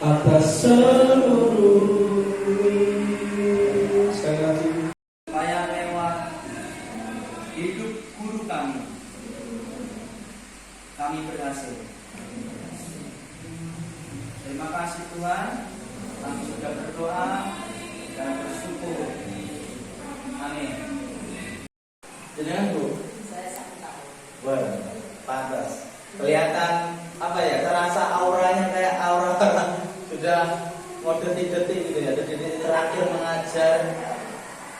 atas seluruh. Sekali lagi. Supaya lewat hidup guru kami berhasil. Terima kasih Tuhan, kami sudah berdoa dan bersyukur. Amin. Jenengan Bu? Saya 1 tahun. Wah, pantas. Kelihatan apa ya? Terasa auranya kayak aura sudah mau detik-detik gitu ya. Detik-detik terakhir mengajar.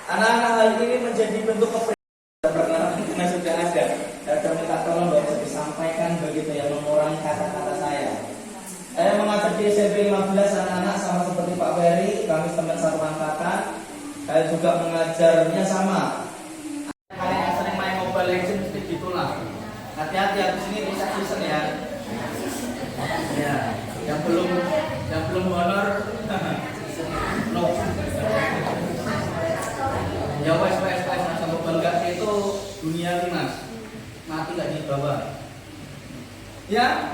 Anak-anak hal ini menjadi bentuk kepribadian karena sudah ada. Dan minta tolong Bapak bisa disampaikan begitu ya, mengurangi kata-kata saya. Saya mengajar di SMP 15 anak-anak sama seperti Pak Ferry, kami teman satu angkatan. Saya juga mengajarnya sama. Kalian yang sering main Mobile Legends mesti gitulah. Hati-hati habis ini bisa season ya. Ya, yang belum honor no. Ya wes masa bangga itu dunia Mas. Mati nggak dibawa. Ya.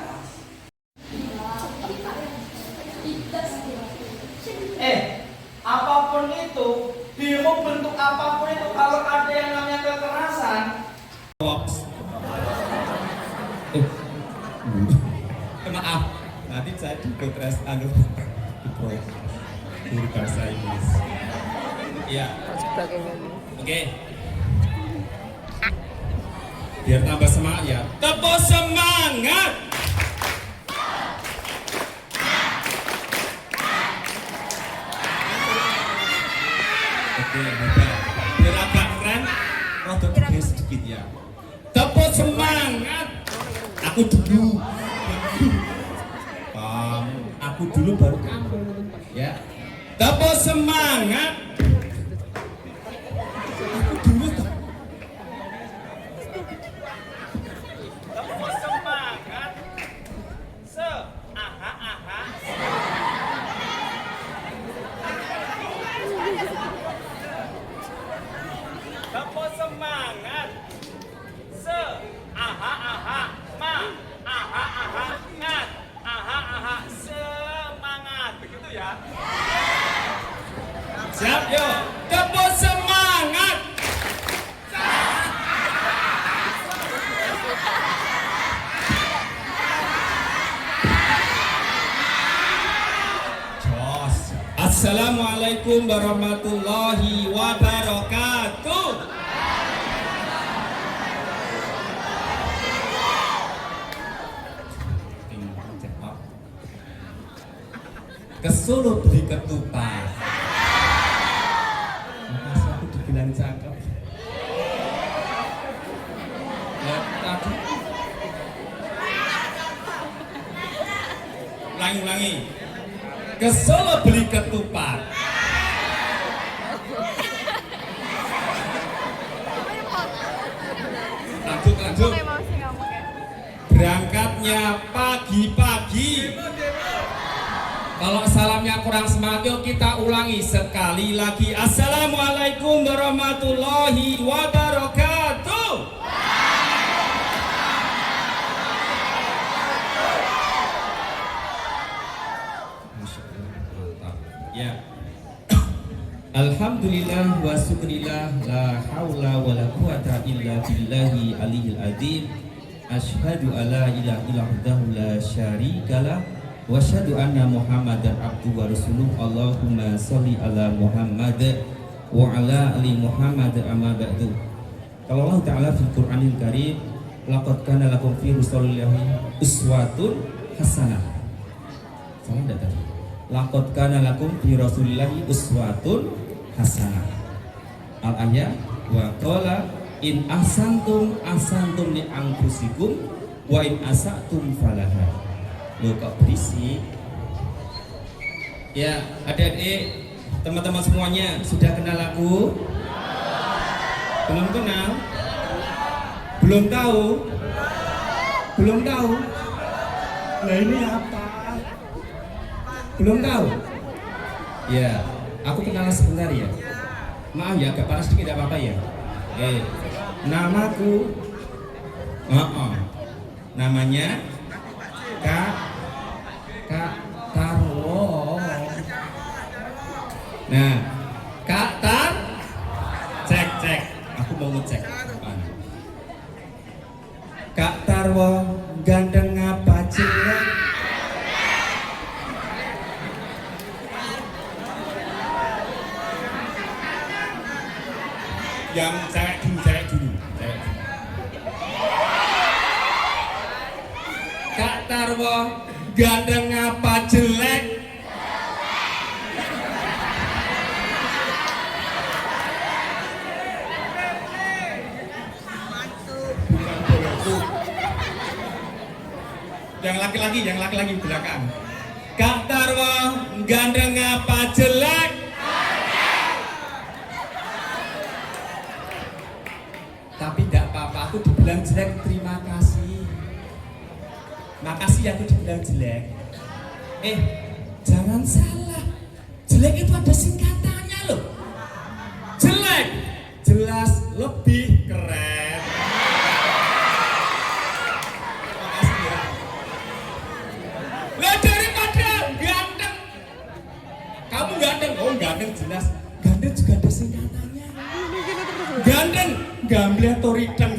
Apapun itu, demo bentuk apapun itu, kalau ada yang namanya kekerasan. Maaf, nanti saya di kontras di proyek guru bahasa Inggris. Iya. Oke. Biar tambah semangat ya. Tepuk semangat. Oke, hebat. Biar agak keren, rada tegas sedikit ya. Tepuk semangat. Aku dulu. Aku dulu baru kamu. Ya. Tepuk semangat. Aku dulu. Tepuk semangat. Tepuk semangat. Semangat. Begitu ya. Siap, yuk. Tepuk semangat. Jos. Assalamualaikum warahmatullahi wabarakatuh. Ke Solo beli ketupat. Makasih aku dibilang cakep. Ya, tadi. Ulangi. Ke Solo beli ketupat. Lanjut. Berangkatnya pagi-pagi. Kalau salamnya kurang semangat, yuk kita ulangi sekali lagi. Assalamualaikum warahmatullahi wabarakatuh. Ya. Alhamdulillah wa syukurillah, la haula wa la quwata illa billahi aliyil adzim. Asyhadu alla ilaha illallah la syarikalah wa asyhadu anna Muhammadan abduhu wa rasuluh. Allahumma sholli ala Muhammad wa ala ali Muhammad amma ba'du. Kalau Allah Ta'ala fil Qur'anil Karim, laqad kana lakum fi rasulillahi uswatun hasanah. Salah enggak tadi? Laqad kana lakum fi rasulillahi uswatun hasanah. Al-ayat wa qala in ahsantum li anfusikum wa in asatum falaha. Loh kok berisik? Ya, adik-adik, teman-teman semuanya sudah kenal aku? Belum kenal? Belum tahu? Belum tahu? Nah ini apa? Belum tahu? Ya, aku kenalan sebentar ya. Maaf ya, agak panas sedikit, tidak apa-apa ya. Namaku, namanya Kak Tarwo. Yang cewek dulu. Kak Tarwo, ganteng apa jelek? Yang laki-laki belakang. Kak Tarwo, ganteng apa jelek? Tapi enggak apa-apa, aku dibilang jelek, terima kasih. Makasih aku dibilang jelek. Jangan salah. Jelek itu ada singkatannya loh. Jelek jelas lebih keren. Makasih ya. Lah daripada ganteng. Kamu ganteng, oh ganteng jelas. Ganteng juga ada singkatannya. Ganteng Gambler Toridang.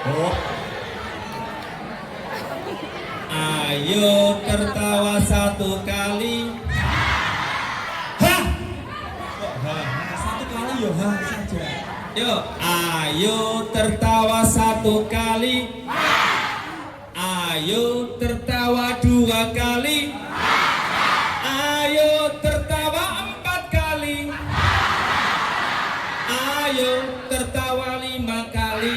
Oh. Ayo tertawa satu kali. Hah? Kok satu kali yo saja. Yuk, ayo tertawa satu kali. Ayo tertawa dua kali. Ayo tertawa 4 kali. Ayo tertawa 5 kali.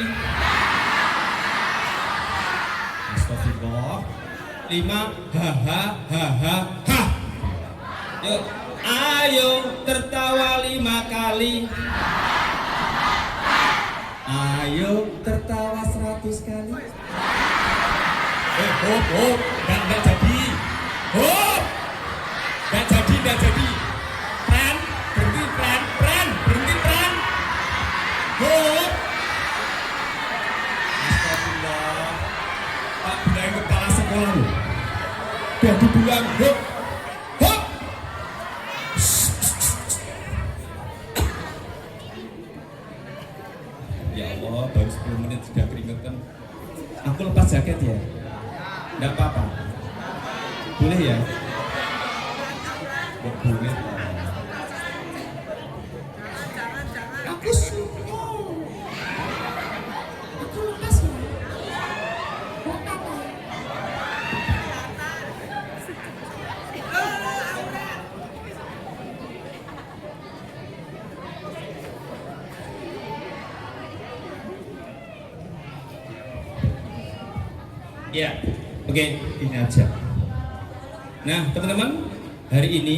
Astagfirullah. 5 ha. Yuk, ayo tertawa 5 kali. Ayo tertawa 100 kali. Hop, enggak jadi. Hop. Enggak jadi. Pren, berhenti. Hop. Astagfirullah. Pak Bidang kepala sekolah loh. Udah dibilang hop. Ya Allah, baru 10 menit sudah keringetan. Aku lepas jaket ya. Enggak apa-apa. Boleh ya? Boleh. Aku suka. Aku lepas ya. Ya, oke, ini aja. Nah, teman-teman, hari ini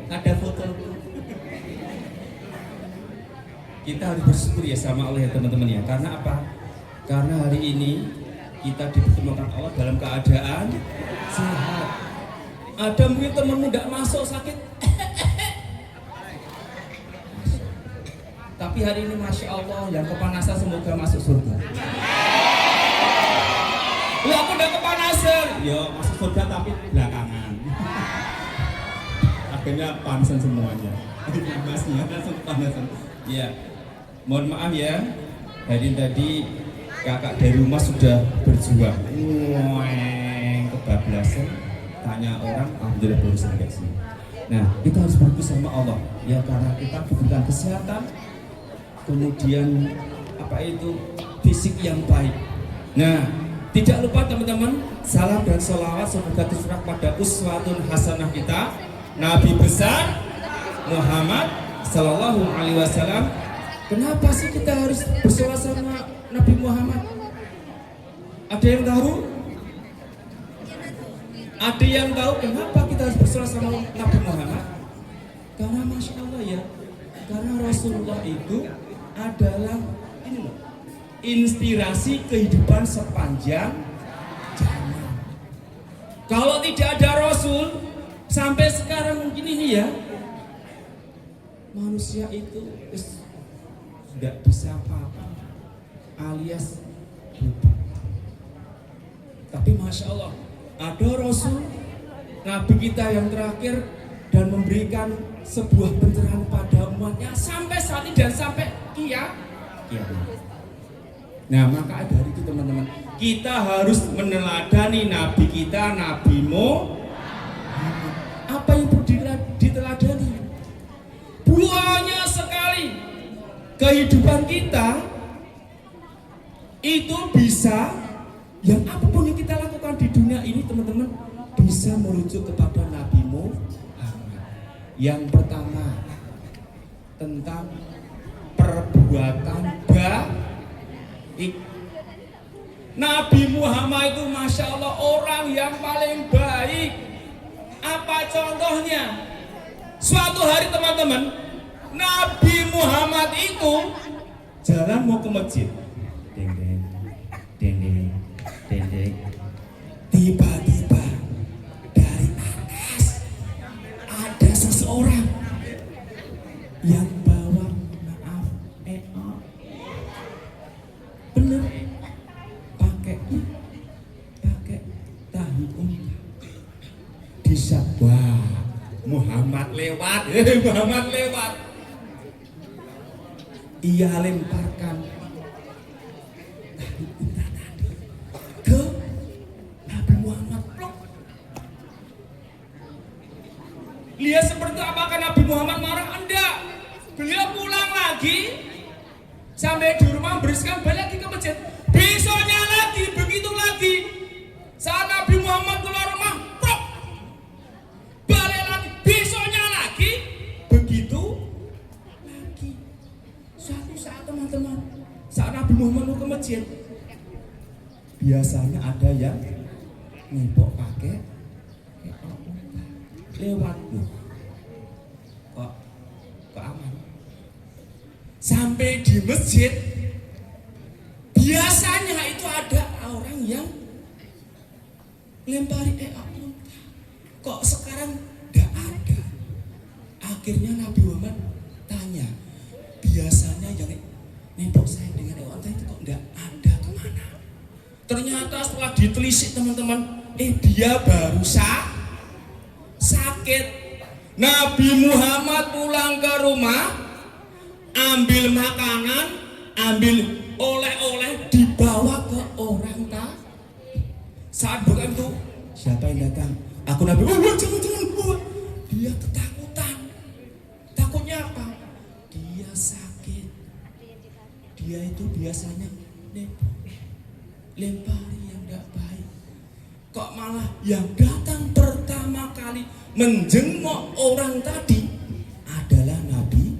ada foto. Kita harus bersyukur ya sama Allah ya teman-teman ya. Karena apa? Karena hari ini kita dipertemukan Allah dalam keadaan sehat. Ada mungkin temanmu tidak masuk sakit. Tapi hari ini Masya Allah yang kepanasan semoga masuk surga. Lah aku udah kepanasan. Ya masuk surga tapi belakangan. Akhirnya panasan semuanya. Masnya langsung kepanasan. Ya. Mohon maaf ya. Hari tadi kakak dari rumah sudah berjuang. Kebablasan. Tanya orang, alhamdulillah baru sampai sini. Nah, kita harus bersyukur sama Allah. Ya karena kita diberikan kesehatan. Kemudian apa itu fisik yang baik. Nah, tidak lupa teman-teman, salam dan sholawat semoga tercurah pada uswatun hasanah kita Nabi besar Muhammad Sallallahu Alaihi Wasallam. Kenapa sih kita harus bersolawat sama Nabi Muhammad? Ada yang tahu? Ada yang tahu kenapa kita harus bersolawat sama Nabi Muhammad? Karena Masya Allah ya, karena Rasulullah itu adalah ini loh, inspirasi kehidupan sepanjang zaman. Kalau tidak ada Rasul sampai sekarang mungkin ini ya, manusia itu tidak bisa apa-apa alias berubah. Tapi Masya Allah ada Rasul Nabi kita yang terakhir dan memberikan sebuah pencerahan pada umatnya sampai saat ini dan sampai kiamat. Nah, maka dari itu teman-teman, kita harus meneladani Nabi kita, Nabi Muhammad. Apa yang perlu diteladani? Banyak sekali kehidupan kita itu bisa, yang apapun yang kita lakukan di dunia ini teman-teman, bisa merujuk kepada Nabi Muhammad. Yang pertama, tentang perbuatan baik. Nabi Muhammad itu Masya Allah orang yang paling baik. Apa contohnya? Suatu hari teman-teman, Nabi Muhammad itu jalan mau ke masjid. Deng deng, deng deng, deng deng. Tiba-tiba dari atas ada seseorang yang bawa, maaf, bener, pakai tahi unta. Disabah, Muhammad lewat, Muhammad lewat. Ia lemparkan tahi unta tadi ke Nabi Muhammad. Plok. Lihat seperti apakah Nabi Muhammad marah? Enggak. Beliau pulang lagi, sampai di rumah bereskan, balik lagi ke masjid. Besoknya lagi, begitu lagi. Saat Nabi Muhammad keluar rumah, prok, balik lagi. Besoknya lagi, begitu lagi. Suatu saat teman-teman, saat Nabi Muhammad mau ke masjid, biasanya ada yang ngepok pakai lewat loh. Kok aman? Sampai di masjid, biasanya itu ada orang yang lempari kok sekarang tidak ada. Akhirnya Nabi Muhammad tanya, biasanya yang nempok saya dengan onta itu kok tidak ada, kemana? Ternyata setelah ditelisik teman-teman, dia baru sakit. Nabi Muhammad pulang ke rumah, ambil makanan, ambil oleh-oleh, dibawa ke orang tak. Saat bukan itu, siapa yang datang? Aku Nabi. Jangan. Dia ketakutan. Takutnya apa? Dia sakit. Dia itu biasanya lempari yang tidak baik. Kok malah yang datang pertama kali menjenguk orang tadi adalah Nabi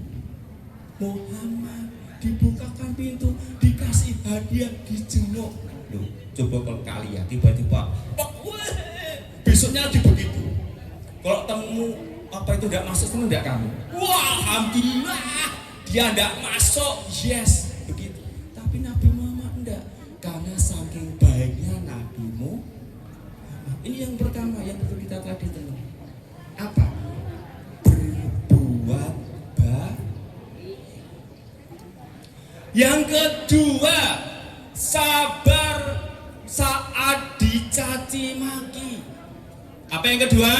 Muhammad. Dibukakan pintu, dikasih hadiah, dijenguk. Loh, coba kalau kalian tiba-tiba besoknya lagi begitu. Kalau temu apa itu tidak masuk, senang tidak kamu? Wah, alhamdulillah dia tidak masuk, yes, begitu. Tapi Nabi Muhammad enggak, karena saking baiknya Nabi Muhammad. Ini yang pertama yang perlu kita teladani. Apa? Berbuat baik. Yang kedua, sabar saat dicaci maki. Apa yang kedua?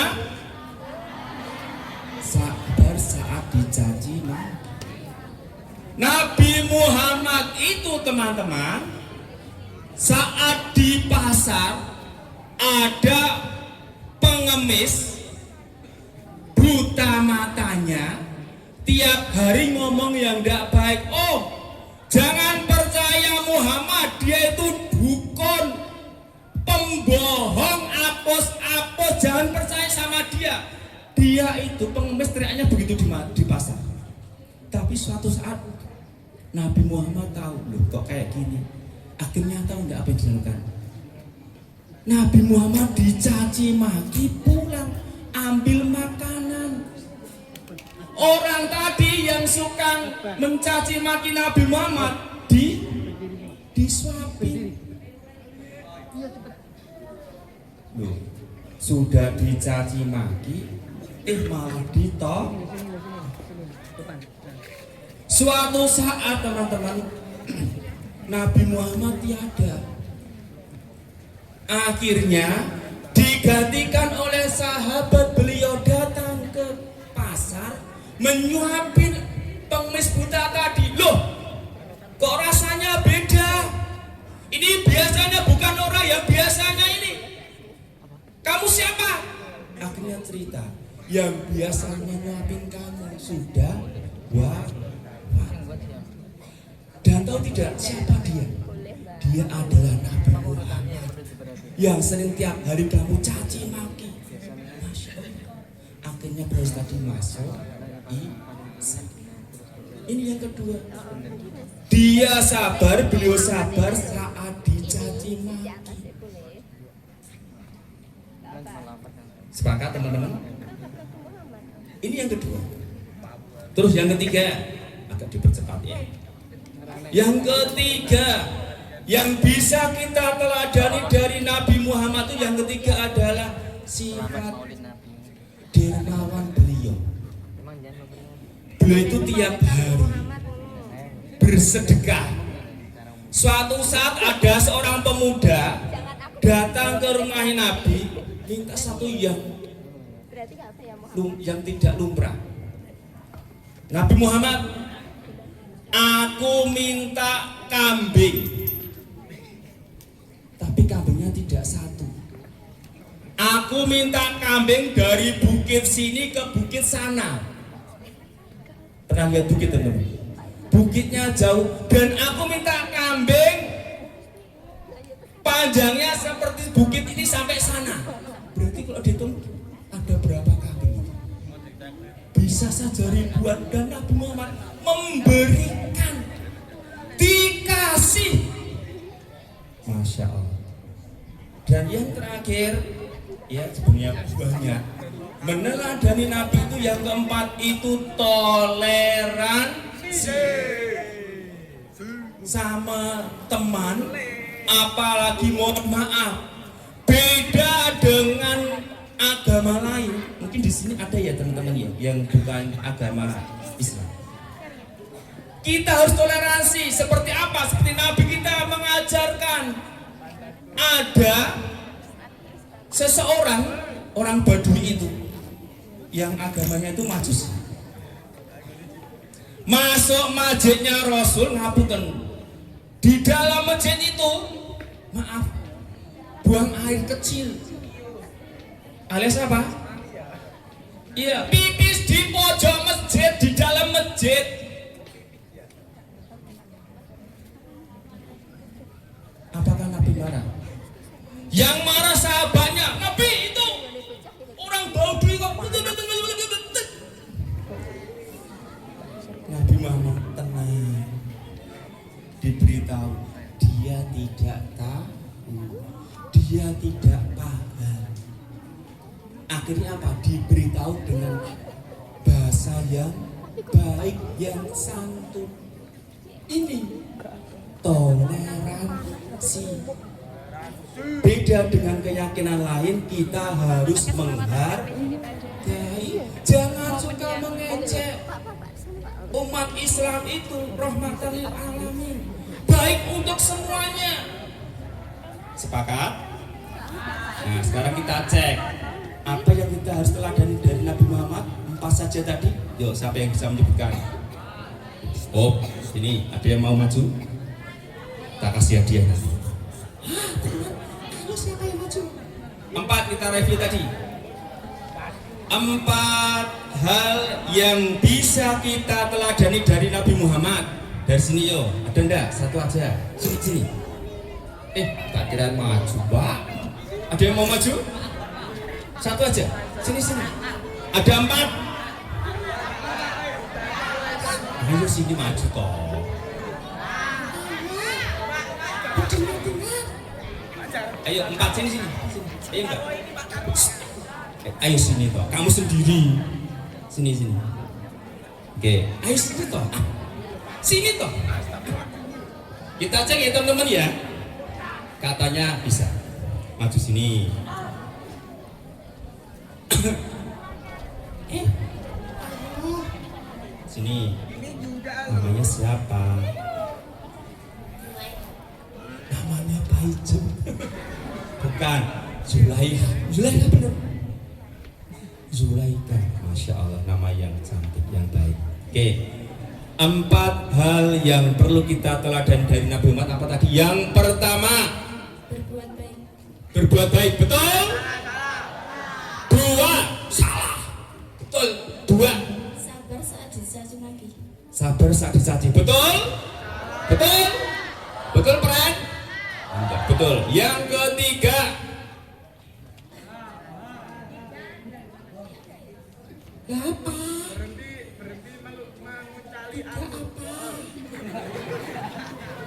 Sabar saat dicaci maki. Nabi Muhammad itu teman-teman, saat di pasar ada pengemis buta matanya, tiap hari ngomong yang tidak baik. Oh, jangan percaya Muhammad, dia itu dukun, pembohong, apos-apos, jangan percaya sama dia. Dia itu pengemis, teriaknya begitu di pasar. Tapi suatu saat Nabi Muhammad tahu, loh kok kayak gini. Akhirnya tahu enggak apa yang dilakukan? Nabi Muhammad dicaci maki, pulang ambil makanan. Orang tadi yang suka mencaci maki Nabi Muhammad disuapin. Loh, sudah dicaci maki, malah ditolak. Suatu saat teman-teman, Nabi Muhammad tiada. Akhirnya digantikan oleh sahabat beliau datang ke pasar, menyuapin pengemis buta tadi. Loh, kok rasanya beda? cerita yang biasanya nyuapin kamu sudah wafat. Dan tahu tidak siapa dia? Dia adalah Nabi Muhammad yang sering tiap hari kamu caci maki. Masya Allah. Akhirnya beliau tadi masuk ini yang kedua. Dia sabar, beliau sabar saat dicaci maki. Sepakat teman-teman? Ini yang kedua. Terus yang ketiga, agak dipercepat ya. Yang ketiga, yang bisa kita teladani dari Nabi Muhammad itu yang ketiga adalah sifat dermawan beliau. Beliau itu tiap hari bersedekah. Suatu saat ada seorang pemuda datang ke rumah Nabi minta satu yang tidak lumrah. Nabi Muhammad, aku minta kambing, tapi kambingnya tidak satu. Aku minta kambing dari bukit sini ke bukit sana. Pernah lihat bukit teman-teman? Bukitnya jauh, dan aku minta kambing panjangnya seperti bukit ini sampai sana. Berarti kalau dihitung ada berapa kambing? Bisa saja ribuan. Dan Nabi Muhammad memberikan, dikasih. Masya Allah. Dan yang terakhir, ya sebenarnya banyak, meneladani Nabi itu yang keempat itu toleransi sama teman, apalagi mohon maaf beda dengan agama lain. Mungkin di sini ada ya teman-teman ya yang bukan agama Islam. Kita harus toleransi. Seperti apa? Seperti Nabi kita mengajarkan. Ada seseorang, orang Badui itu yang agamanya itu Majusi. Masuk masjidnya Rasul, ngapunten. Di dalam masjid itu, maaf, buang air kecil. Alias apa? Iya, pipis di pojok masjid, di dalam masjid. Apakah Nabi marah? Yang marah sahabatnya. Nabi itu orang Badui kok. Nabi Muhammad tenang. Diberitahu dia tidak tahu, dia tidak paham. Akhirnya apa? Diberitahu dengan bahasa yang baik, yang santun. Ini toleransi. Beda dengan keyakinan lain, kita harus menghargai. Jangan suka mengejek. Umat Islam itu rahmatan lil alamin, baik untuk semuanya. Sepakat? Nah, sekarang kita cek apa yang kita harus teladani dari Nabi Muhammad. 4 saja tadi. Yuk, siapa yang bisa menyebutkan? Oh, ini ada yang mau maju? Tak kasih hadiah nanti. Ayo, siapa yang maju? 4 kita review tadi. 4 hal yang bisa kita teladani dari Nabi Muhammad. Dari sini yo, ada enggak? Satu aja. Sini. Tak kira maju, Pak. Ada yang mau maju? Satu aja. Sini. Ada 4. Ayo sini maju toh. Ayo 4 sini. Ayo enggak? Ayo sini toh. Kamu sendiri. Sini. Oke. Ayo sini toh. Sini toh. Kita cek ya teman-teman ya. Katanya bisa. Maju sini. Sini. Namanya siapa? Namanya Paijem. Bukan. Zulaikha benar. Zulaikha. Masya Allah, nama yang cantik, yang baik. Oke. 4 hal yang perlu kita teladani dari Nabi Muhammad apa tadi? Yang pertama, berbuat baik. Betul? 2, kedua, Sabar saat dicaci maki. sabar saat dicaci. Betul? Betul? Betul, Pren? Enggak, betul. Yang ketiga, apa? Tiga apa?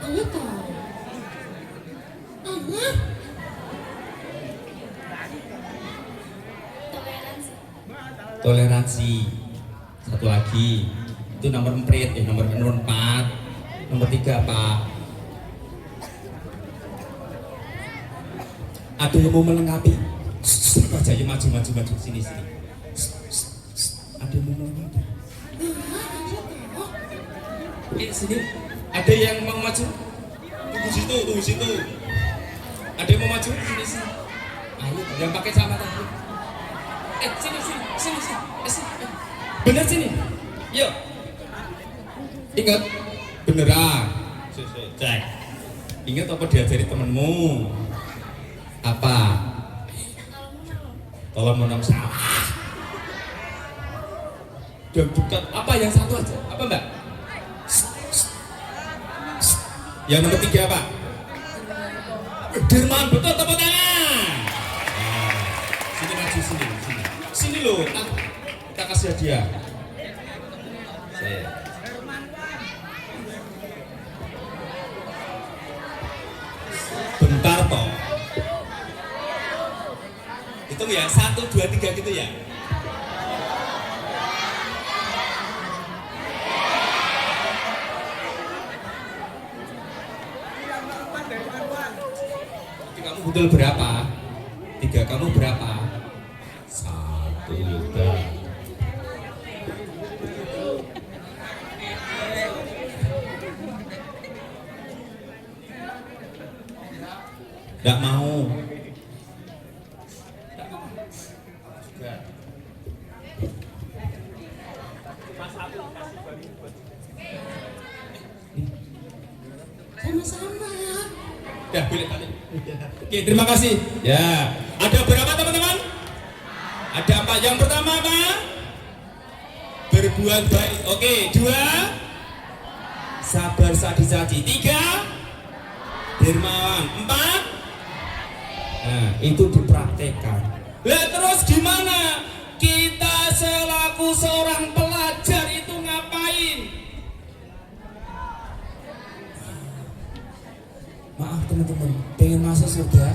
Ayo tahu. Toleransi. Toleransi. Satu lagi, itu nomor 4, nomor 4. Nomor 3 apa? Ada yang mau melengkapi? Aja ya, maju sini. Ada yang mau melengkapi? Sini. Ada yang mau maju? Tunggu situ. Ada yang mau maju? Sini. Ayo, yang pakai celana tadi. Sini. Bener sini. Yuk. Ingat, beneran. Cek. Ingat apa diajari temenmu? Apa? Tolong menang salah. Dan bukan apa yang satu aja. Apa Mbak? Yang nomor 3 apa? Derman, betul, tepuk tangan. Sini maju sini. Sini loh. Kita kasih hadiah. Bentar toh. Hitung ya, 1, 2, 3 gitu ya. Kamu betul berapa? 3, kamu berapa? 1 juta. Nggak mau. Juga. Sama-sama ya. Ya, boleh balik. Oke, terima kasih. Ya, ada berapa teman-teman? Ada 4. Yang pertama apa? Berbuat baik. Oke, 2. Sabar saat dicaci. 3. Dermawan. 4. Nah, itu dipraktekkan. Lah terus gimana? Kita selaku seorang pelajar itu ngapain? Maaf teman-teman, pengen masuk surga?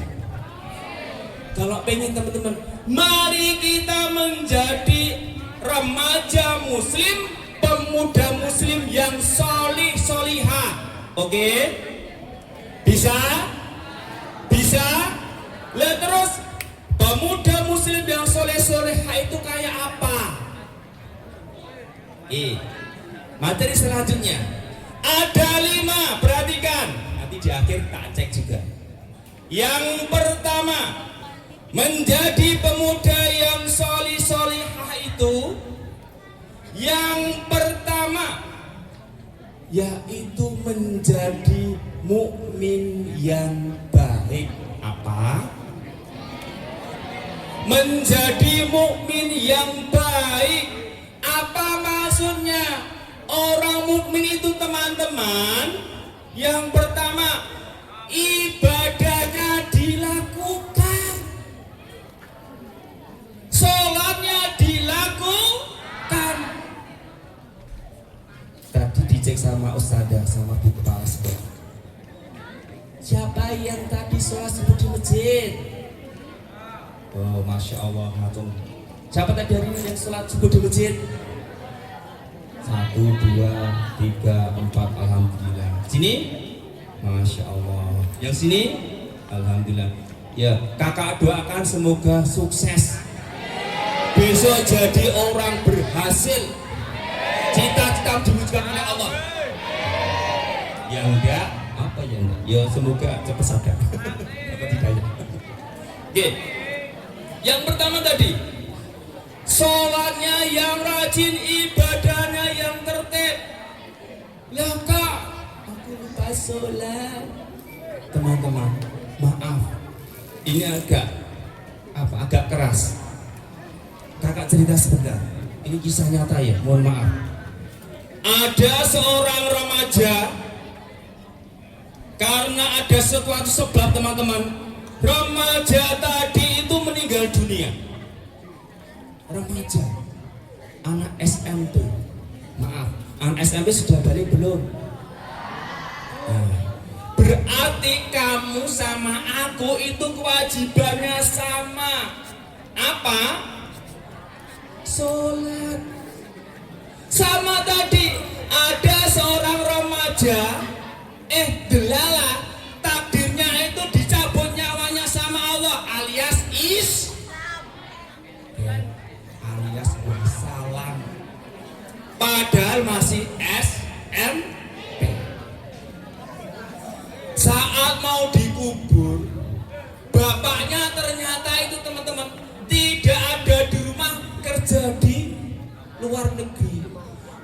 Kalau pengen teman-teman, mari kita menjadi remaja muslim, pemuda muslim yang solih solihah. Oke? Bisa? Lah terus pemuda muslim yang soleh solehah itu kayak apa? Materi selanjutnya ada 5, perhatikan. Nanti di akhir tak cek juga. Yang pertama, menjadi pemuda yang solih solihah itu, yang pertama yaitu menjadi mukmin yang baik. Apa? Menjadi mukmin yang baik. Apa maksudnya? Orang mukmin itu teman-teman, yang pertama ibadahnya dilakukan, sholatnya dilakukan. Tadi dicek sama ustadzah, sama bu kepala sekolah. Siapa yang tadi sholat subuh di masjid? Oh, masya Allah, matung. Siapa tadi hari ini yang sholat subuh di masjid? 1, 2, 3, 4, alhamdulillah. Sini, masya Allah. Yang sini, alhamdulillah. Ya, kakak doakan semoga sukses. Besok jadi orang berhasil. Cita-cita diwujudkan oleh Allah. Yang enggak, apa ya enggak? Ya semoga cepat sadar. Apa tidak ya? Oke. Yang pertama tadi, sholatnya yang rajin, ibadahnya yang tertib. Lah kak, aku lupa sholat. Teman-teman, maaf, ini agak keras. Kakak cerita sebentar. Ini kisah nyata ya, mohon maaf. Ada seorang remaja, karena ada sesuatu sebab teman-teman, remaja tadi itu meninggal dunia. Remaja, anak SMP, maaf, anak SMP sudah balik belum? Nah, berarti kamu sama aku itu kewajibannya sama. Apa? Sholat. Sama tadi, ada seorang remaja, delala, takdirnya itu dicabut nyawanya sama Allah, alias alias wassalam. Padahal masih SMP. Saat mau dikubur, bapaknya ternyata itu teman-teman tidak ada di rumah, kerja di luar negeri.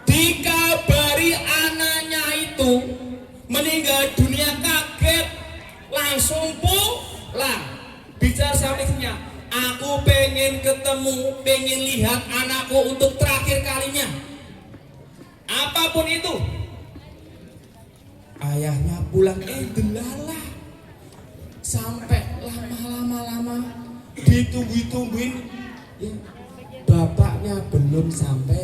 Dikabari anaknya itu meninggal dunia, kaget, langsung pulang. Bicara sama istrinya, aku pengen ketemu, pengen lihat anakku untuk terakhir kalinya. Apapun itu. Ayahnya pulang, delala. Sampai lama ditungguin, ya, bapaknya belum sampai.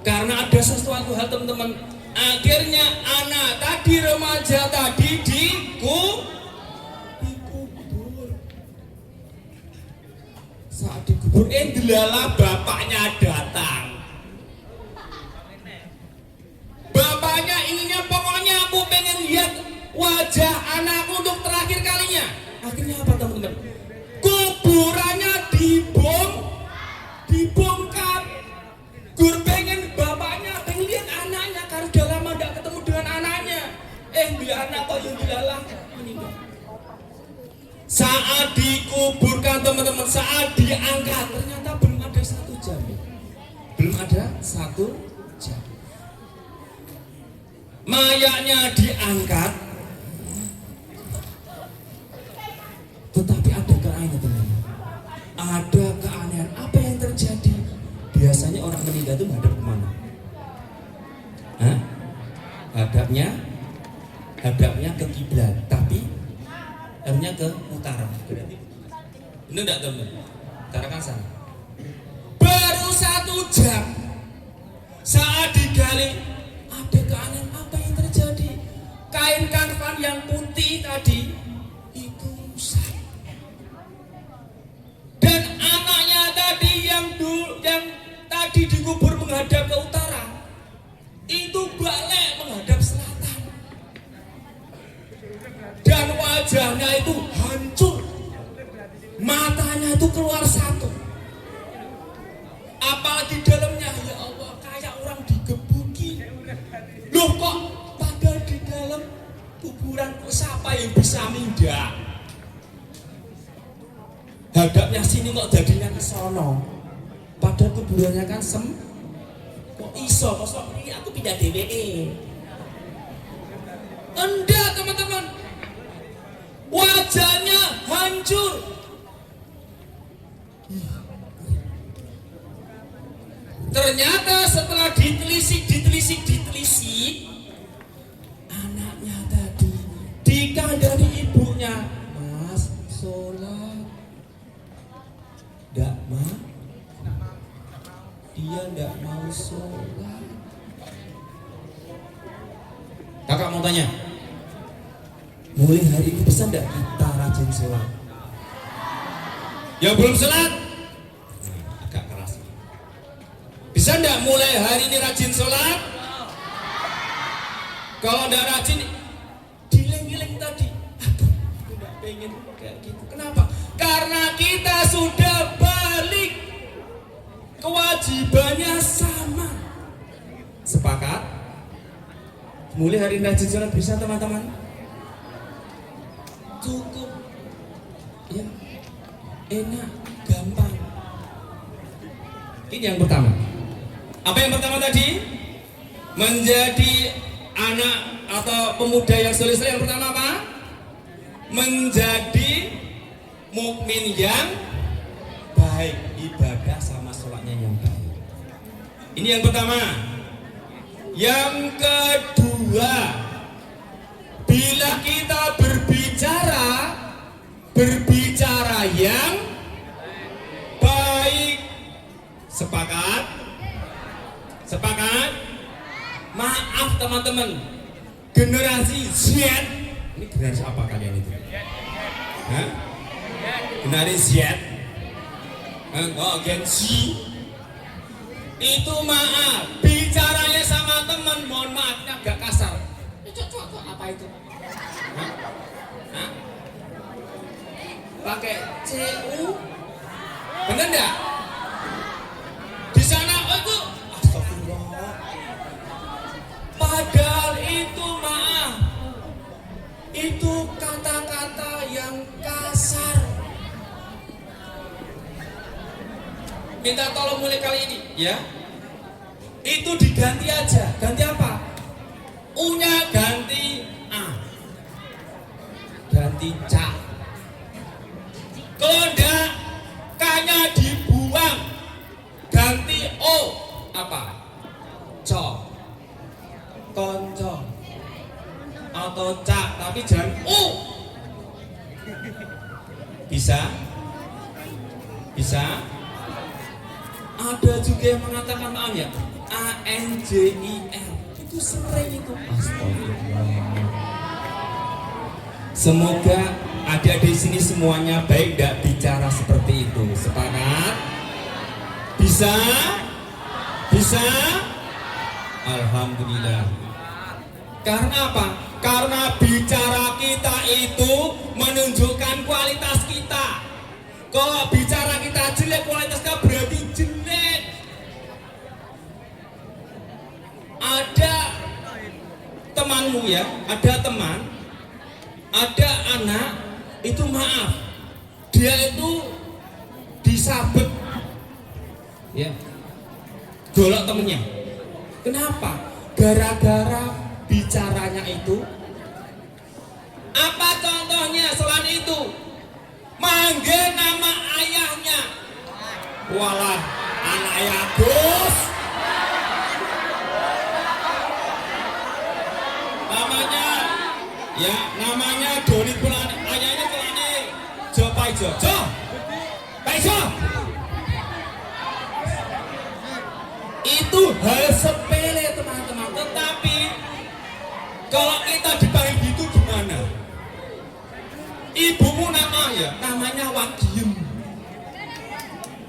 Karena ada sesuatu hal teman-teman, akhirnya anak tadi, remaja tadi dikubur. Saat dikubur, delala bapaknya datang. Bapaknya inginnya, pokoknya aku pengen lihat wajah anakku untuk terakhir kalinya. Akhirnya apa teman-teman? Kuburannya dibongkar. Gur pengen bapaknya, pengen lihat anaknya, karena udah lama gak ketemu dengan anaknya. Dia anak kok yang dilalah meninggal. Saat dikuburkan teman-teman, saat diangkat, ternyata belum ada 1 jam. Belum ada 1 jam. Mayatnya diangkat, tetapi ada keanehan teman-teman. Ada keanehan. Apa yang terjadi? Biasanya orang meninggal itu menghadap kemana? Hadapnya ke kiblat, tapi hadapnya ke utara. Benar enggak teman-teman? Utara kan sana. Baru 1 jam saat digali, ada keanehan. Apa yang terjadi? Kain kafan yang putih tadi itu rusak. Dan anaknya tadi yang tadi dikubur menghadap ke utara, itu balik menghadap selatan. Dan wajahnya itu hancur, matanya itu keluar 1. Apalagi dalamnya, ya Allah, kayak orang digebuki. Loh kok padahal di dalam kuburan, siapa yang bisa mindah? Hadapnya sini kok jadinya ke sono. Padahal kuburannya kan kok iso, kok ini aku pindah DWE. Enggak teman-teman, wajahnya hancur. Ternyata setelah ditelisik, anaknya tadi dikandani ibunya, Mas, sholat. Nggak mau. Dia nggak mau sholat. Kakak mau tanya, mulai hari ini bisa nggak kita rajin sholat? Yang belum sholat, agak keras. Bisa nggak mulai hari ini rajin sholat? Kalau nggak rajin, giling-giling tadi, aduh, nggak pengen kayak gitu. Kenapa? Karena kita sudah balik, kewajibannya sama. Sepakat? Mulai hari ini rajin sholat bisa teman-teman? Cukup, ya, enak, gampang. Ini yang pertama. Apa yang pertama tadi? Menjadi anak atau pemuda yang soleh. Yang pertama apa? Menjadi mukmin yang baik. ibadah sama sholatnya yang baik. Ini yang pertama. Yang kedua, bila kita berbicara yang baik. Sepakat? Sepakat? Maaf teman-teman, generasi Z. Ini generasi apa kalian itu? Hah? Generasi Z? Oh, Gen Z. Itu maaf, bicaranya sama teman, mohon maaf, agak kasar. Cocok apa itu? Hah? Hah? Pakai CU? Bener enggak? Di sana itu, astagfirullah. Padahal itu maaf, itu kata-kata yang kasar. Minta tolong mulai kali ini, ya. Itu diganti aja. Ganti apa? U-nya ganti A, ganti C. Kalau enggak, K-nya dibuang, ganti O. Apa? Co, konco, atau C, tapi jangan U. Bisa? Bisa? Ada juga yang mengatakan maaf ya, ANJIL. Itu sering itu. Astagfirullah. Semoga ada di sini semuanya baik, tidak bicara seperti itu. Sepakat? Bisa? Bisa? Alhamdulillah. Karena apa? Karena bicara kita itu menunjukkan kualitas kita. Kalau bicara kita jelek, kualitasnya berarti jelek. Ada temanmu ya, ada teman, ada anak, itu maaf, dia itu disabet, ya, golok temennya. Kenapa? Gara-gara bicaranya itu. Apa contohnya selain itu? Manggil nama ayahnya. Walah, anak ayah Gus. Namanya Doni Pulani, ayahnya Pulani. Jo Paijo, Jo Paijo. Itu hal sepele teman-teman. Tetapi kalau kita dipanggil gitu gimana? Ibumu nama ya, namanya Wagiem.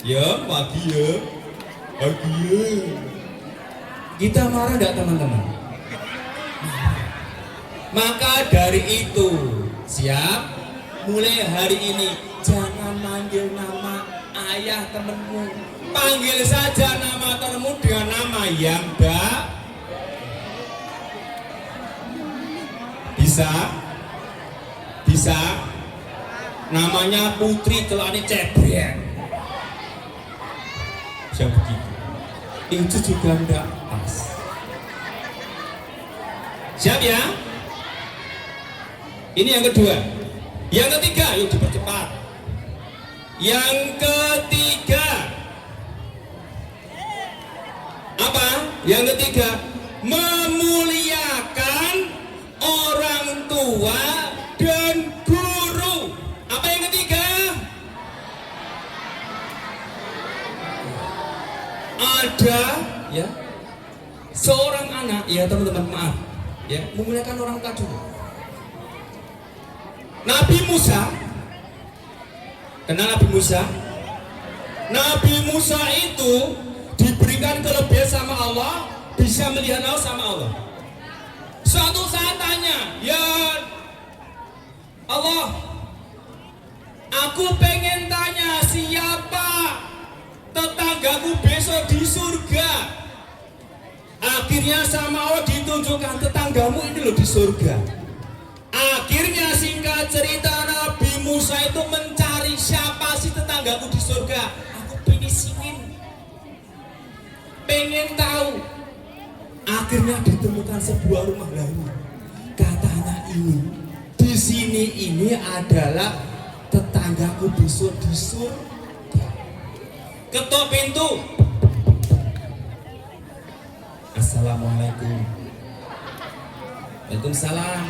Ya, Wagiem. Wagiem. Kita marah enggak teman-teman? Maka dari itu, siap? Mulai hari ini jangan manggil nama ayah temenmu. Panggil saja nama temenmu dengan nama yang baik. Bisa? Bisa? Namanya Putri celana cebrek. Bisa begitu. Itu juga enggak pas. Siap ya? Ini yang kedua. Yang ketiga, yuk dipercepat. Yang ketiga apa? Yang ketiga, memuliakan orang tua dan guru. Apa yang ketiga? Ada ya seorang anak, ya teman-teman maaf ya, memuliakan orang tua dulu. Nabi Musa, kenal Nabi Musa? Nabi Musa itu diberikan kelebihan sama Allah, bisa melihat Allah sama Allah. Suatu saat tanya, ya Allah, aku pengen tanya siapa tetanggaku besok di surga. Akhirnya sama Allah ditunjukkan, tetanggamu ini loh di surga. Akhirnya singkat cerita Nabi Musa itu mencari siapa sih tetanggaku di surga. Aku pengen tahu. Akhirnya ditemukan sebuah rumah baru. Katanya ini, di sini ini adalah tetanggaku besok di surga. ketok pintu. Assalamualaikum. Waalaikumsalam.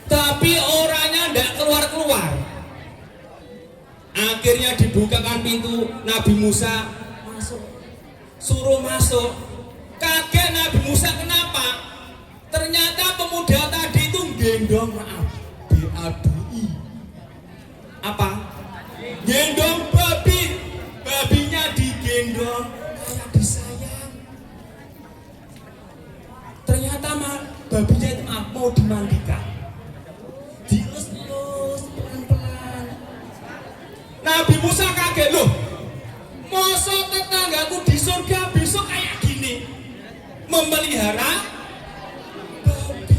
Tapi orangnya tidak keluar-keluar. Akhirnya dibukakan pintu, Nabi Musa masuk, suruh masuk. Kaget Nabi Musa, kenapa? Ternyata pemuda tadi itu gendong, maaf, BABI. Apa? Gendong babi. Babinya digendong kayak disayang. Ternyata babinya itu mau dimandikan. Dielus-elus pelan-pelan. Nabi Musa kaget, loh, masa tetanggaku di surga besok kayak gini memelihara babi,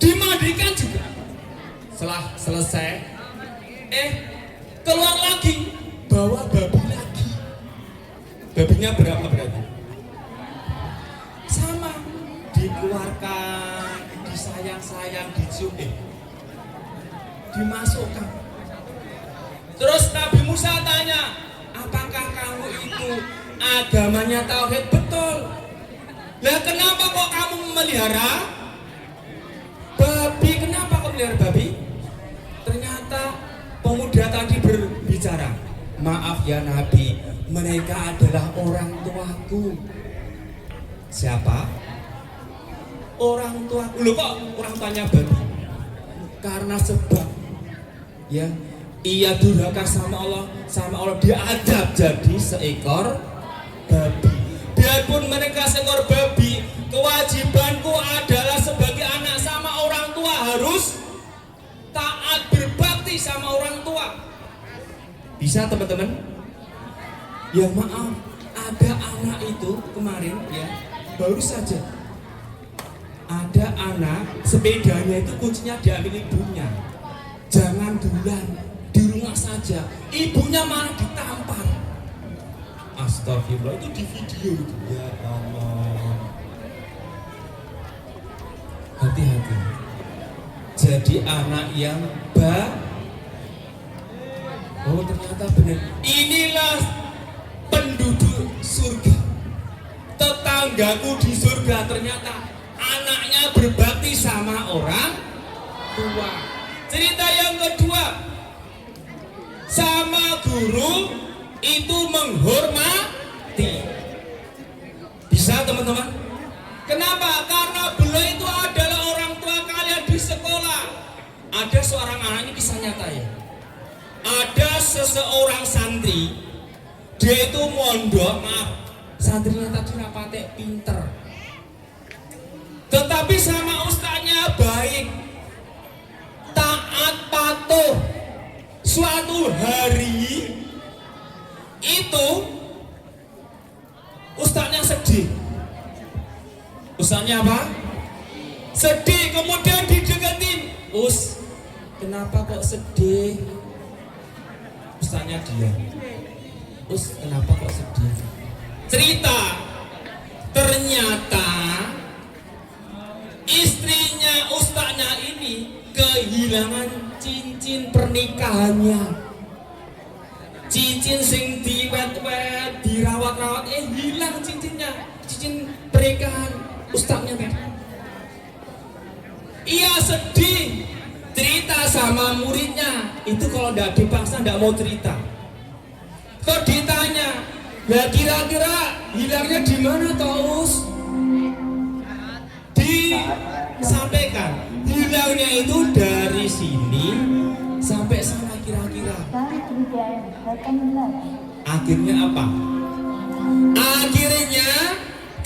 dimandikan juga. Setelah selesai, keluar lagi, bawa babi lagi. Babinya berapa berarti? Sama, dikeluarkan, disayang-sayang, dicium, dimasukkan. Terus Nabi Musa tanya, apakah kamu itu agamanya tauhid? Betul. Lah kenapa kok kamu memelihara babi? Kenapa kok melihara babi? Ternyata pemuda tadi berbicara, maaf ya Nabi, mereka adalah orang tuaku. Siapa? Orang tuaku. Loh kok orang tuanya babi? Karena sebab ya ia durhaka sama Allah, dia adab jadi seekor babi. Biarpun mereka seekor babi, kewajibanku adalah sebagai anak sama orang tua harus taat berbakti sama orang tua. Bisa teman-teman? Ya maaf, ada anak itu kemarin ya, baru saja ada anak sepedanya itu kuncinya diambil ibunya. Jangan dulan, di rumah saja. Ibunya malah ditampar. Astagfirullah, itu di video itu. Ya Allah. Hati-hati. Jadi anak yang oh ternyata benar. Inilah penduduk surga. Tetanggaku di surga, ternyata anaknya berbakti sama orang tua. Cerita yang kedua, sama guru itu menghormati. Bisa teman-teman? Kenapa? Karena beliau itu adalah orang tua kalian di sekolah. Ada seorang anak, ini kisah nyata ya. Ada seseorang santri, dia itu mondok, maaf, santrinya tadi rapate pinter, tetapi sama ustaznya baik, taat patuh. Suatu hari itu ustaznya sedih. Ustaznya apa? Sedih, kemudian dideketin. Kenapa kok sedih? Ustaznya diam. Kenapa kok sedih? Cerita, ternyata istrinya ustaznya ini kehilangan cincin pernikahannya. Cincin sing diwet-wet, dirawat-rawat, hilang cincinnya. Cincin pernikahan ustaznya kan. Ia sedih, cerita sama muridnya. Itu kalau tidak dipaksa tidak mau cerita. Kok ditanya, ya kira-kira hilangnya di mana Taus? Disampaikan, hilangnya itu dari sini sampai sana kira-kira. Akhirnya apa? Akhirnya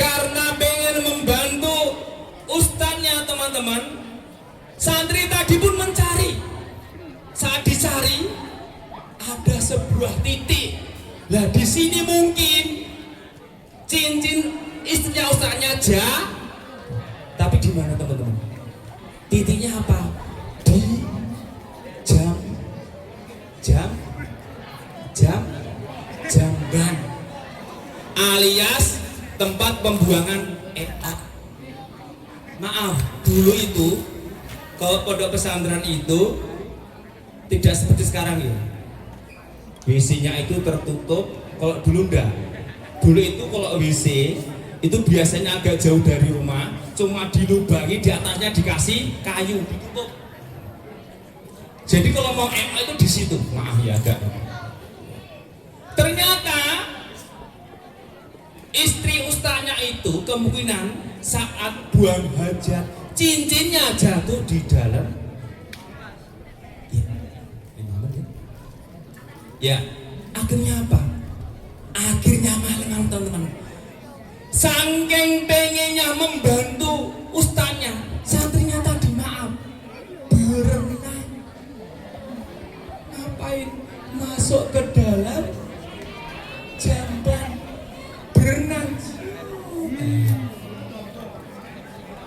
karena pengen membantu ustaznya teman-teman, santri tadi pun mencari. Saat dicari ada sebuah titik. Lah di sini mungkin cincin istrinya ustaznya aja. Tapi di mana teman-teman? Titiknya apa? Di jamban, alias tempat pembuangan etak. Maaf, dulu itu kalau pondok pesantren itu tidak seperti sekarang ya. WC-nya itu tertutup. Kalau dulu enggak. Dulu itu kalau WC itu biasanya agak jauh dari rumah, cuma dilubangi, di atasnya dikasih kayu ditutup. Jadi kalau mau MA itu di situ. Maaf ya agak. Ternyata istri ustaznya itu kemungkinan saat buang hajat cincinnya jatuh di dalam. Ya, akhirnya apa? Akhirnya malam teman-teman. Saking pengennya membantu ustaznya, santrinya tadi maaf berenang. Ngapain? Masuk ke dalam jamban berenang.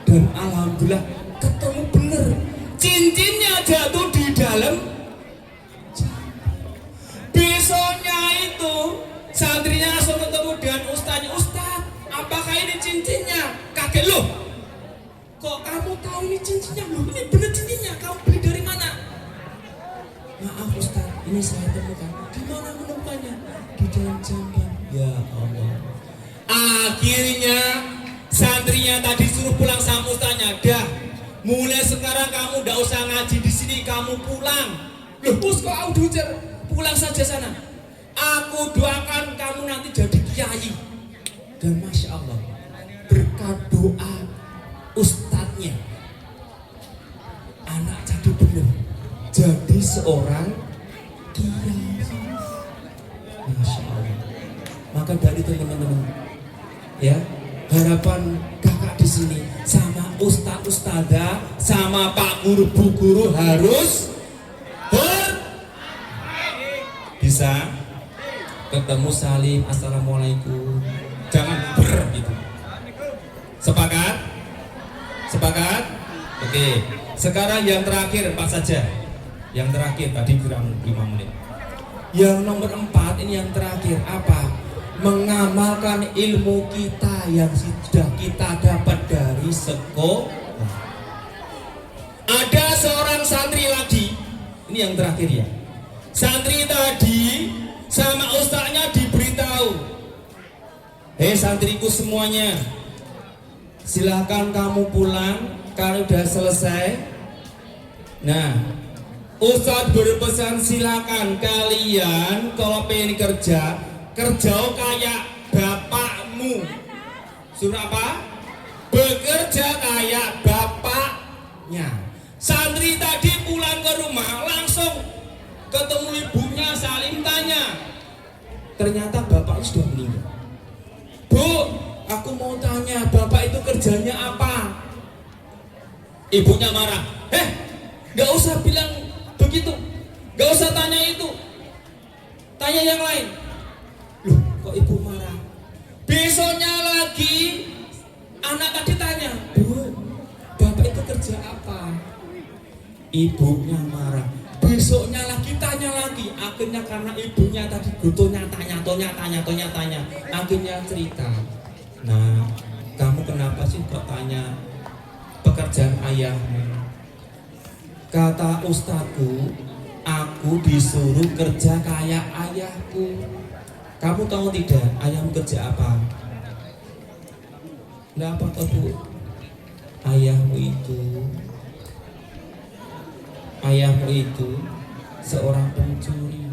Dan alhamdulillah ketemu bener, cincinnya jatuh di dalam. Besoknya itu santrinya langsung ketemu dengan ustaznya. Ustaz, apakah ini cincinnya? Kaget, loh, kok kamu tahu ini cincinnya? Loh, ini bener cincinnya, kamu beli dari mana? Maaf Ustaz, ini saya temukan. Di mana menemukannya? Di dalam jamban. Ya Allah. Akhirnya santrinya tadi suruh pulang sama ustaznya. Dah, mulai sekarang kamu tidak usah ngaji di sini, kamu pulang. Loh, bos kok aku diujar? Pulang saja sana. Aku doakan kamu nanti jadi kiai. Dan masya Allah, berkat doa ustadznya, anak jadi benar, jadi seorang kiai. Masya Allah. Maka dari teman-teman, ya, harapan kakak di sini sama ustadz ustadzah, sama pak guru bu guru harus bisa ketemu salim assalamualaikum, jangan gitu. Sepakat? Sepakat? Oke. Sekarang yang terakhir 4 saja. Yang terakhir tadi kurang 5 menit. Yang nomor 4 ini yang terakhir apa? Mengamalkan ilmu kita yang sudah kita dapat dari sekolah. Ada seorang santri lagi. Ini yang terakhir ya. Santri tadi sama ustaznya diberitahu, hei santriku semuanya, silahkan kamu pulang kalau udah selesai. Nah, ustaz berpesan silakan kalian kalau pengen kerja kayak bapakmu. Suruh apa? Bekerja kayak bapaknya. Santri tadi pulang ke rumah langsung ketemu ibunya, saling tanya. Ternyata bapaknya sudah meninggal. Bu, aku mau tanya, bapak itu kerjanya apa? Ibunya marah. Gak usah bilang begitu, gak usah tanya itu, tanya yang lain. Loh, kok ibu marah? Besoknya lagi anak tadi tanya, Bu, bapak itu kerja apa? Ibunya marah. Besoknya lagi tanya lagi. Akhirnya karena ibunya tadi butuhnya tanya, akhirnya cerita. Nah, kamu kenapa sih kok tanya pekerjaan ayahmu? Kata ustadku, aku disuruh kerja kayak ayahku. Kamu tahu tidak ayahmu kerja apa? Nah, apa tahu? Ayahmu itu seorang pencuri.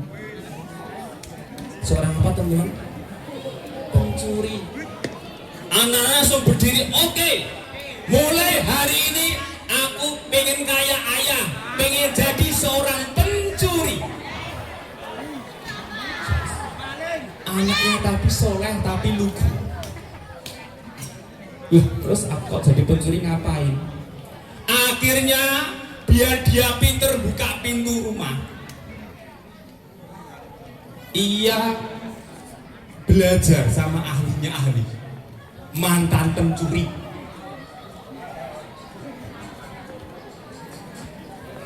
Seorang apa teman? Pencuri. Anak langsung berdiri. Oke, mulai hari ini aku pengen kayak ayah, pengen jadi seorang pencuri. Anaknya tapi soleh tapi lugu. Terus aku kok jadi pencuri ngapain? Akhirnya biar dia pinter buka pintu rumah, ia belajar sama ahlinya ahli, mantan pencuri.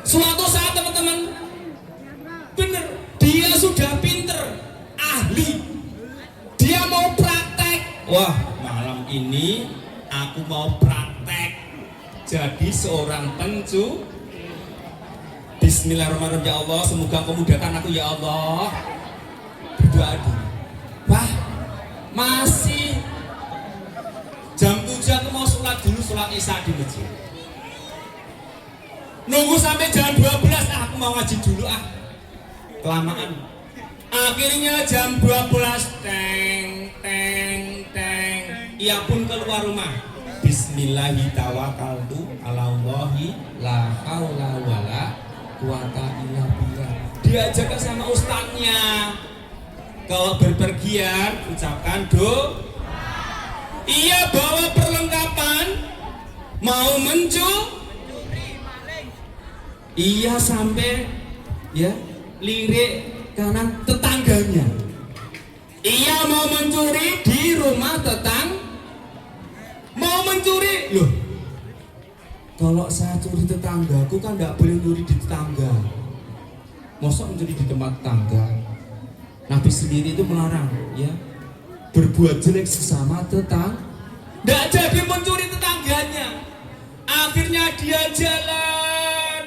Suatu saat teman-teman, bener, dia sudah pinter, ahli, dia mau praktek. Wah, malam ini aku mau praktek jadi seorang pencuri. Bismillahirrahmanirrahim. Ya Allah, semoga kau mudahkan aku ya Allah. Aduh. Wah, masih jam 7 aku mau sholat dulu, sholat isya di masjid. Nunggu sampai jam 12, aku mau ngaji dulu kelamaan. Akhirnya jam 12, teng teng teng, ia pun keluar rumah. Bismillahi tawakkaltu ala Allahi la haula wala quwata illa billah. Diajak sama ustaznya. Kalau berpergian ucapkan ia bawa perlengkapan mau ia sampai ya lirik kanan tetangganya. Ia mau mencuri di rumah mau mencuri. Loh, kalau saya curi tetanggaku kan tidak boleh nyuri di tetangga. Masa mencuri di tempat tetangga? Nabi sendiri itu melarang ya berbuat jelek sesama tetangga. Tidak jadi mencuri tetangganya. Akhirnya dia jalan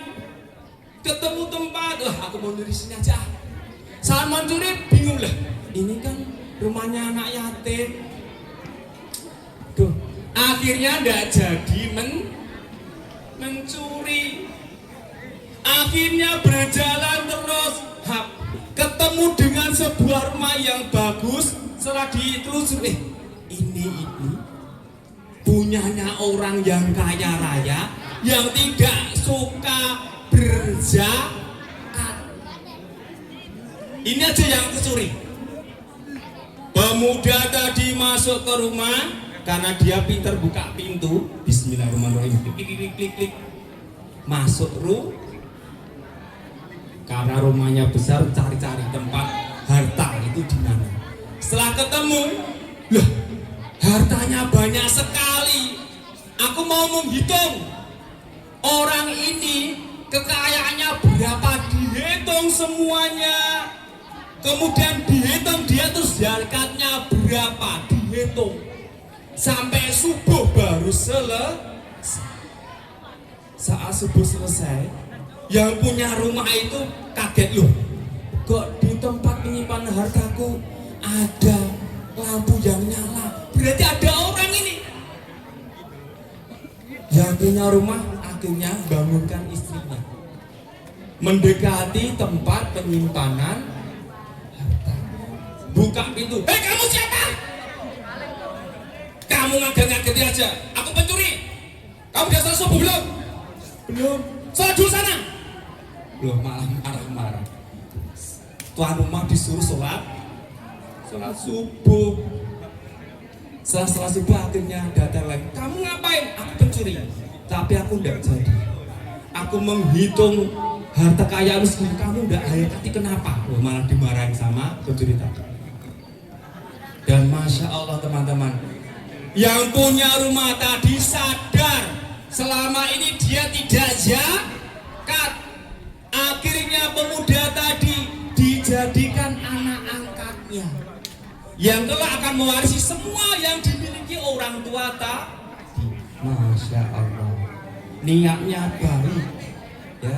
ketemu tempat, aku mau nyuri sini aja. Saat mencuri bingung lah, ini kan rumahnya anak yatim. Duh, akhirnya tidak jadi mencuri. Akhirnya berjalan terus, ketemu dengan sebuah rumah yang bagus. Setelah ditelusuri, ini punyanya orang yang kaya raya yang tidak suka berzakat. Ini aja yang kecuri. Pemuda tadi masuk ke rumah karena dia pintar buka pintu. Bismillahirrahmanirrahim. Klik klik klik klik. Masuk karena rumahnya besar, cari-cari tempat harta itu di mana. Setelah ketemu, lah hartanya banyak sekali. Aku mau menghitung orang ini kekayaannya berapa, dihitung semuanya. Kemudian dihitung dia terus zakatnya berapa, dihitung sampai subuh baru selesai. Saat subuh selesai, yang punya rumah itu kaget, loh kok di tempat penyimpanan hartaku ada lampu yang nyala, berarti ada orang ini. Yang punya rumah akhirnya bangunkan istrinya, mendekati tempat penyimpanan harta, buka pintu. Hei, kamu siapa? Kamu ngaget-ngaget aja, aku pencuri. Kamu udah selesai subuh belum? Belum. Sholat dulu sana. Loh, malah marah-marah. Tuan rumah disuruh sholat subuh. Setelah subuh akhirnya datang lagi. Kamu ngapain? Aku pencuri. Tapi aku tidak jadi. Aku menghitung harta kekayaanmu segini. Kamu tidak hayati kenapa? Loh, malah dimarahin sama pencuri tadi. Dan masya Allah teman-teman, yang punya rumah tadi sadar selama ini dia tidak zakat. Akhirnya pemuda tadi dijadikan anak angkatnya yang kelak akan mewarisi semua yang dimiliki orang tua tadi. Masya Allah, niatnya baik ya,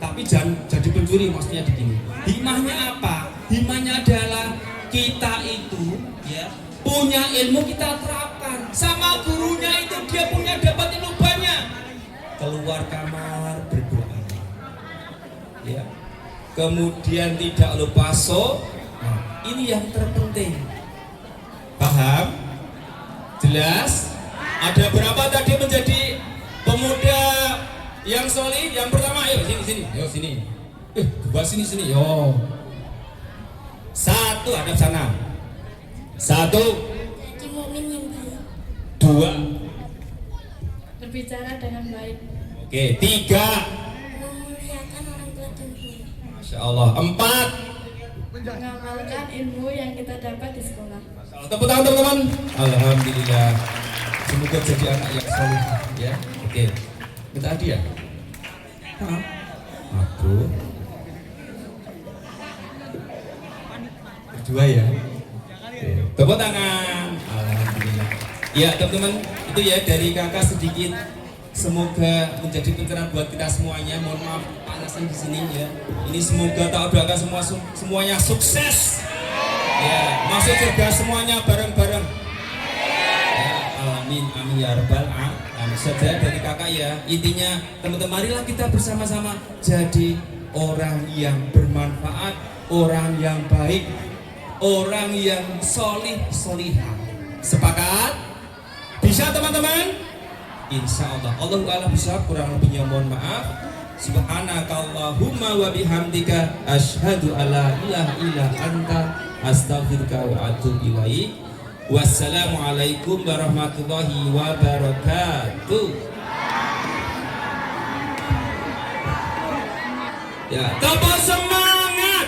tapi jangan jadi pencuri. Maksudnya begini, hikmahnya apa? Hikmahnya adalah kita itu ya punya ilmu, kita terapkan. Sama gurunya itu dia punya dapat ilmu banyak. Keluar kamar berdoa ya, kemudian tidak lupa ini yang terpenting. Paham? Jelas? Ada berapa tadi menjadi pemuda yang solih? Yang pertama, ayo sini, ayo sini. Dua sini, yo. Satu, hadap sana. Satu. Jadi mukmin yang baik. Dua. Berbicara dengan baik. Oke, tiga. Memuliakan orang tua dan guru. Masya Allah. Empat. Mengamalkan ilmu yang kita dapat di sekolah. Tepuk tangan teman-teman. Alhamdulillah. Semoga jadi anak yang soleh ya. Oke. Minta hadiah. Aku. Berdua ya. Tepuk tangan. Alhamdulillah. Ya teman-teman, itu ya dari kakak sedikit. Semoga menjadi pencerahan buat kita semuanya. Mohon maaf panasan di sini ya. Ini semoga tak doakan semuanya sukses. Ya, masuk surga semuanya bareng-bareng. Ya, amin, amin ya rabbal alamin. Saja dari kakak ya. Intinya teman-teman, marilah kita bersama-sama jadi orang yang bermanfaat, orang yang baik, orang yang solihah. Sepakat? Bisa teman-teman? Insya Allah. Allahu a'lam bishawab. Kurang lebihnya mohon maaf. Subhanakallahumma wa bihamdika asyhadu alla ilaha illa anta astaghfiruka wa atubu ilaik. Wassalamualaikum warahmatullahi wabarakatuh. Ya, tambah semangat.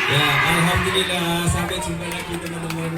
Ya, alhamdulillah, sampai jumpa lagi teman-teman.